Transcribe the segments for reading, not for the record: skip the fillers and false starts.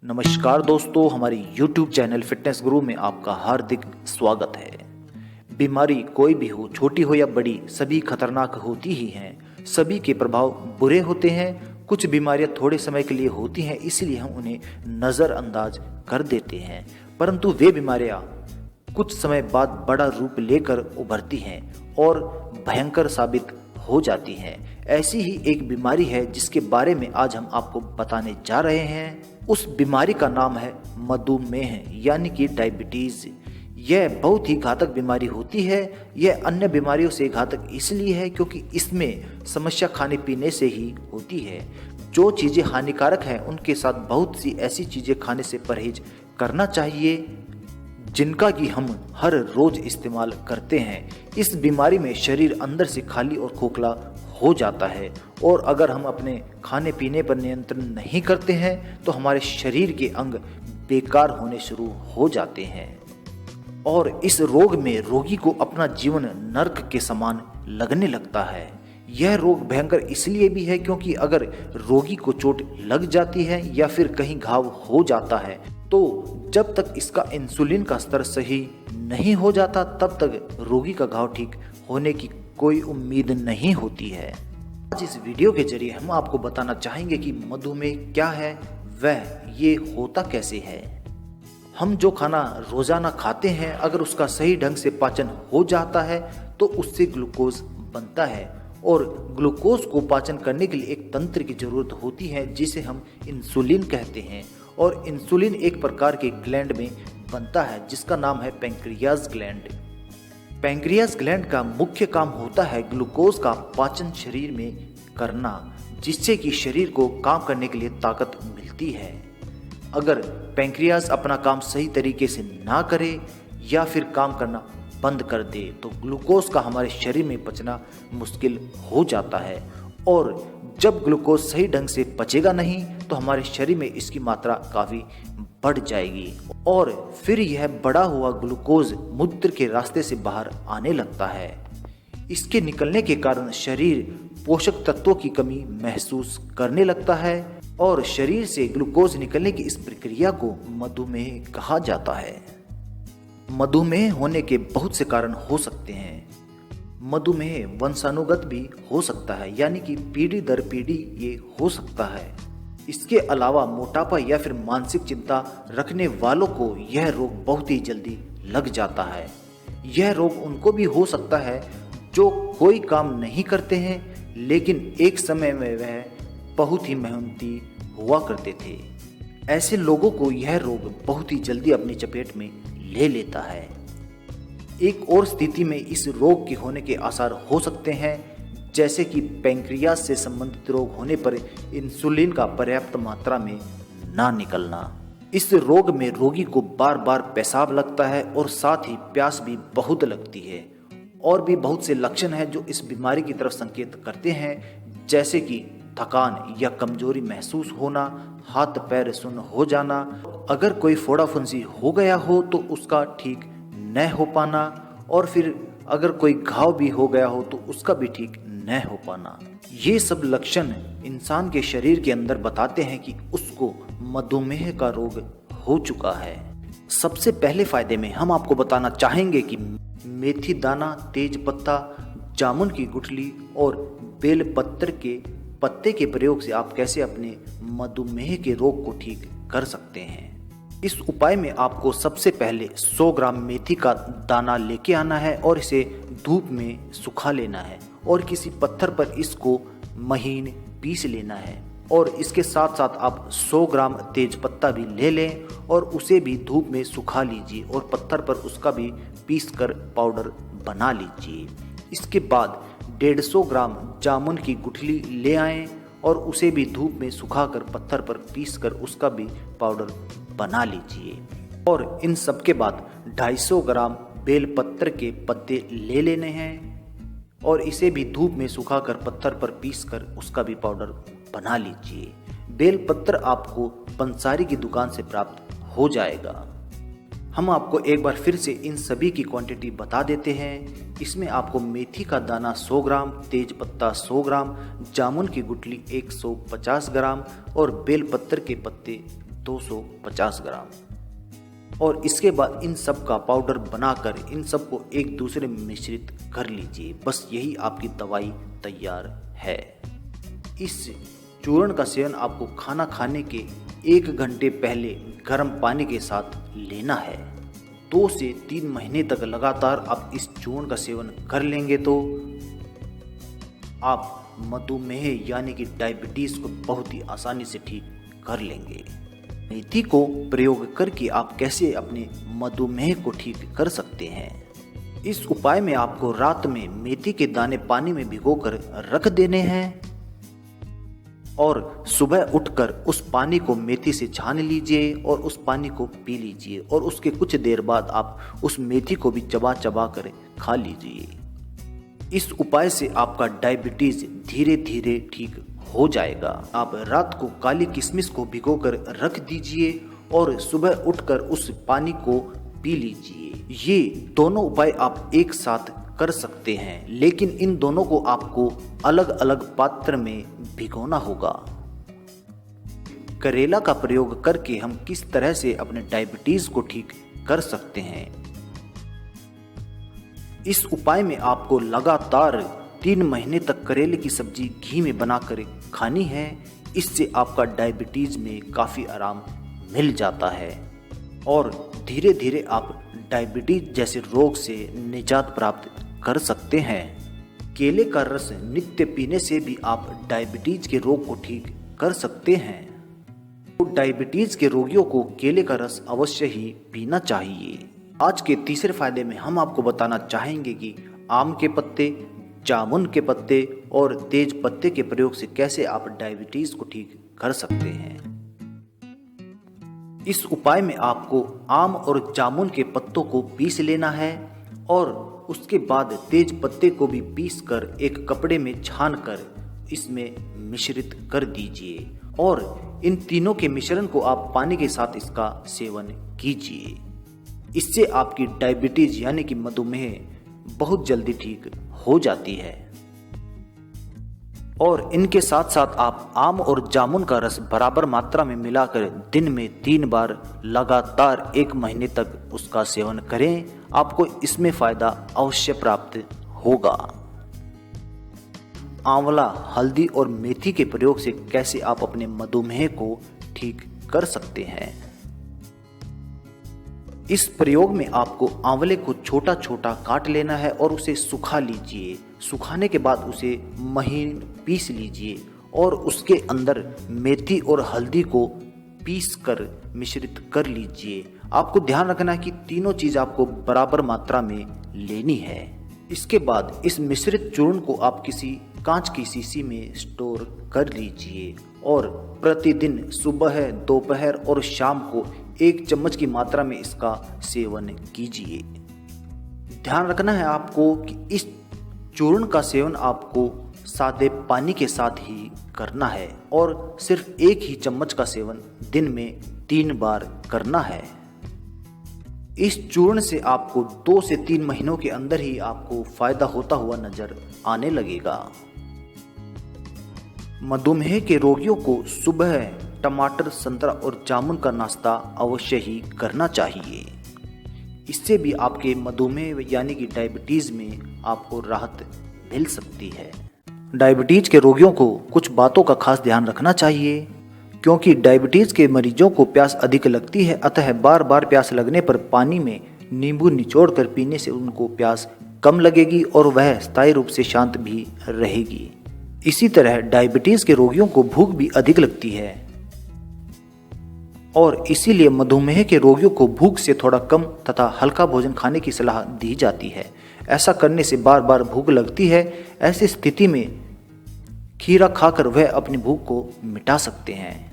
नमस्कार दोस्तों, हमारी YouTube चैनल फिटनेस गुरु में आपका हार्दिक स्वागत है। बीमारी कोई भी हो, छोटी हो या बड़ी, सभी खतरनाक होती ही हैं। सभी के प्रभाव बुरे होते हैं। कुछ बीमारियां थोड़े समय के लिए होती हैं, इसलिए हम उन्हें नज़रअंदाज कर देते हैं, परंतु वे बीमारियां कुछ समय बाद बड़ा रूप लेकर उभरती हैं और भयंकर साबित हो जाती हैं। ऐसी ही एक बीमारी है जिसके बारे में आज हम आपको बताने जा रहे हैं। उस बीमारी का नाम है मधुमेह यानी कि डायबिटीज। यह बहुत ही घातक बीमारी होती है। यह अन्य बीमारियों से घातक इसलिए है क्योंकि इसमें समस्या खाने पीने से ही होती है। जो चीज़ें हानिकारक हैं उनके साथ बहुत सी ऐसी चीज़ें खाने से परहेज करना चाहिए जिनका कि हम हर रोज इस्तेमाल करते हैं। इस बीमारी में शरीर अंदर से खाली और खोखला हो जाता है और अगर हम अपने खाने पीने पर नियंत्रण नहीं करते हैं तो हमारे शरीर के अंग बेकार होने शुरू हो जाते हैं और इस रोग में रोगी को अपना जीवन नर्क के समान लगने लगता है। यह रोग भयंकर इसलिए भी है क्योंकि अगर रोगी को चोट लग जाती है या फिर कहीं घाव हो जाता है तो जब तक इसका इंसुलिन का स्तर सही नहीं हो जाता तब तक रोगी का घाव ठीक होने की कोई उम्मीद नहीं होती है। आज इस वीडियो के जरिए हम आपको बताना चाहेंगे कि मधुमेह क्या है, वह ये होता कैसे है। हम जो खाना रोजाना खाते हैं अगर उसका सही ढंग से पाचन हो जाता है तो उससे ग्लूकोज बनता है और ग्लूकोज को पाचन करने के लिए एक तंत्र की जरूरत होती है जिसे हम इंसुलिन कहते हैं और इंसुलिन एक प्रकार के ग्लैंड में बनता है जिसका नाम है पैंक्रियाज ग्लैंड। पैंक्रियाज ग्लैंड का मुख्य काम होता है ग्लूकोज का पाचन शरीर में करना, जिससे कि शरीर को काम करने के लिए ताकत मिलती है। अगर पैंक्रियाज अपना काम सही तरीके से ना करे या फिर काम करना बंद कर दे तो ग्लूकोज का हमारे शरीर में पचना मुश्किल हो जाता है और जब ग्लूकोज सही ढंग से पचेगा नहीं तो हमारे शरीर में इसकी मात्रा काफ़ी बढ़ जाएगी और फिर यह बढ़ा हुआ ग्लूकोज मूत्र के रास्ते से बाहर आने लगता है। इसके निकलने के कारण शरीर पोषक तत्वों की कमी महसूस करने लगता है और शरीर से ग्लूकोज निकलने की इस प्रक्रिया को मधुमेह कहा जाता है। मधुमेह होने के बहुत से कारण हो सकते हैं। मधुमेह वंशानुगत भी हो सकता है, यानी कि पीढ़ी दर पीढ़ी ये हो सकता है। इसके अलावा मोटापा या फिर मानसिक चिंता रखने वालों को यह रोग बहुत ही जल्दी लग जाता है। यह रोग उनको भी हो सकता है जो कोई काम नहीं करते हैं लेकिन एक समय में वह बहुत ही मेहनती हुआ करते थे। ऐसे लोगों को यह रोग बहुत ही जल्दी अपनी चपेट में ले लेता है। एक और स्थिति में इस रोग के होने के आसार हो सकते हैं, जैसे कि पैंक्रियाज से संबंधित रोग होने पर इंसुलिन का पर्याप्त मात्रा में ना निकलना। इस रोग में रोगी को बार बार पेशाब लगता है और साथ ही प्यास भी बहुत लगती है। और भी बहुत से लक्षण हैं जो इस बीमारी की तरफ संकेत करते हैं, जैसे कि थकान या कमजोरी महसूस होना, हाथ पैर सुन्न हो जाना, अगर कोई फोड़ा फुंसी हो गया हो तो उसका ठीक न हो पाना और फिर अगर कोई घाव भी हो गया हो तो उसका भी ठीक न हो पाना। ये सब लक्षण इंसान के शरीर के अंदर बताते हैं कि उसको मधुमेह का रोग हो चुका है। सबसे पहले फायदे में हम आपको बताना चाहेंगे कि मेथी दाना, तेज पत्ता, जामुन की गुठली और बेल पत्र के पत्ते के प्रयोग से आप कैसे अपने मधुमेह के रोग को ठीक कर सकते हैं। इस उपाय में आपको सबसे पहले 100 ग्राम मेथी का दाना लेके आना है और इसे धूप में सुखा लेना है और किसी पत्थर पर इसको महीन पीस लेना है और इसके साथ साथ आप 100 ग्राम तेज पत्ता भी ले लें और उसे भी धूप में सुखा लीजिए और पत्थर पर उसका भी पीस कर पाउडर बना लीजिए। इसके बाद 150 ग्राम जामुन की गुठली ले आएं और उसे भी धूप में सुखाकर पत्थर पर पीस कर उसका भी पाउडर बना लीजिए और इन सब के बाद 250 ग्राम बेल पत्र के पत्ते ले लेने हैं और इसे भी धूप में सुखाकर पत्थर पर पीस कर उसका भी पाउडर बना लीजिए। बेल पत्र आपको पंसारी की दुकान से प्राप्त हो जाएगा। हम आपको एक बार फिर से इन सभी की क्वांटिटी बता देते हैं। इसमें आपको मेथी का दाना 100 ग्राम, तेज पत्ता 100 ग्राम, जामुन की गुठली 150 ग्राम और बेल पत्र के पत्ते 250 ग्राम। और इसके बाद इन सब का पाउडर बनाकर इन सब को एक दूसरे में मिश्रित कर लीजिए। बस यही आपकी दवाई तैयार है। इस चूर्ण का सेवन आपको खाना खाने के 1 घंटे पहले गर्म पानी के साथ लेना है। 2 से 3 महीने तक लगातार आप इस चूर्ण का सेवन कर लेंगे तो आप मधुमेह यानी कि डायबिटीज को बहुत ही आसानी से ठीक कर लेंगे। मेथी को प्रयोग करके आप कैसे अपने मधुमेह को ठीक कर सकते हैं। इस उपाय में आपको रात में मेथी के दाने पानी में भिगोकर रख देने हैं और सुबह उठकर उस पानी को मेथी से छान लीजिए और उस पानी को पी लीजिए और उसके कुछ देर बाद आप उस मेथी को भी चबा चबा कर खा लीजिए। इस उपाय से आपका डायबिटीज धीरे धीरे ठीक हो जाएगा। आप रात को काली किशमिश को भिगोकर रख दीजिए और सुबह उठकर उस पानी को पी लीजिए। ये दोनों उपाय आप एक साथ कर सकते हैं, लेकिन इन दोनों को आपको अलग अलग पात्र में भिगोना होगा। करेला का प्रयोग करके हम किस तरह से अपने डायबिटीज को ठीक कर सकते हैं। इस उपाय में आपको लगातार 3 महीने तक करेले की सब्जी घी में बनाकर खानी है। इससे आपका डायबिटीज में काफ़ी आराम मिल जाता है और धीरे धीरे आप डायबिटीज जैसे रोग से निजात प्राप्त कर सकते हैं। केले का रस नित्य पीने से भी आप डायबिटीज के रोग को ठीक कर सकते हैं। तो डायबिटीज के रोगियों को केले का रस अवश्य ही पीना चाहिए। आज के तीसरे फायदे में हम आपको बताना चाहेंगे कि आम के पत्ते, जामुन के पत्ते और तेज पत्ते के प्रयोग से कैसे आप डायबिटीज को ठीक कर सकते हैं। इस उपाय में आपको आम और जामुन के पत्तों को पीस लेना है और उसके बाद तेज पत्ते को भी पीसकर एक कपड़े में छानकर इसमें मिश्रित कर दीजिए और इन तीनों के मिश्रण को आप पानी के साथ इसका सेवन कीजिए। इससे आपकी डायबिटीज यानी कि मधुमेह बहुत जल्दी ठीक हो जाती है। और इनके साथ साथ आप आम और जामुन का रस बराबर मात्रा में मिलाकर दिन में 3 बार लगातार 1 महीने तक उसका सेवन करें। आपको इसमें फायदा अवश्य प्राप्त होगा। आंवला, हल्दी और मेथी के प्रयोग से कैसे आप अपने मधुमेह को ठीक कर सकते हैं। इस प्रयोग में आपको आंवले को छोटा छोटा काट लेना है और उसे सुखा लीजिए। सुखाने के बाद उसे महीन पीस लीजिए और उसके अंदर मेथी और हल्दी को पीस कर मिश्रित कर लीजिए। आपको ध्यान रखना है कि तीनों चीज आपको बराबर मात्रा में लेनी है। इसके बाद इस मिश्रित चूर्ण को आप किसी कांच की शीशी में स्टोर कर लीजिए और प्रतिदिन सुबह, दोपहर और शाम को 1 चम्मच की मात्रा में इसका सेवन कीजिए। ध्यान रखना है आपको कि इस चूर्ण का सेवन आपको सादे पानी के साथ ही करना है और सिर्फ 1 ही चम्मच का सेवन दिन में 3 बार करना है। इस चूर्ण से आपको 2 से 3 महीनों के अंदर ही आपको फायदा होता हुआ नजर आने लगेगा। मधुमेह के रोगियों को सुबह टमाटर, संतरा और जामुन का नाश्ता अवश्य ही करना चाहिए। इससे भी आपके मधुमेह यानी कि डायबिटीज में आपको राहत मिल सकती है। डायबिटीज के रोगियों को कुछ बातों का खास ध्यान रखना चाहिए, क्योंकि डायबिटीज के मरीजों को प्यास अधिक लगती है। अतः बार बार प्यास लगने पर पानी में नींबू निचोड़कर पीने से उनको प्यास कम लगेगी और वह स्थायी रूप से शांत भी रहेगी। इसी तरह डायबिटीज के रोगियों को भूख भी अधिक लगती है और इसीलिए मधुमेह के रोगियों को भूख से थोड़ा कम तथा हल्का भोजन खाने की सलाह दी जाती है। ऐसा करने से बार बार भूख लगती है। ऐसी स्थिति में खीरा खाकर वह अपनी भूख को मिटा सकते हैं।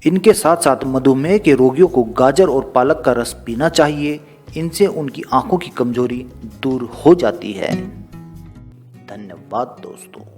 इनके साथ साथ मधुमेह के रोगियों को गाजर और पालक का रस पीना चाहिए। इनसे उनकी आंखों की कमजोरी दूर हो जाती है। धन्यवाद दोस्तों।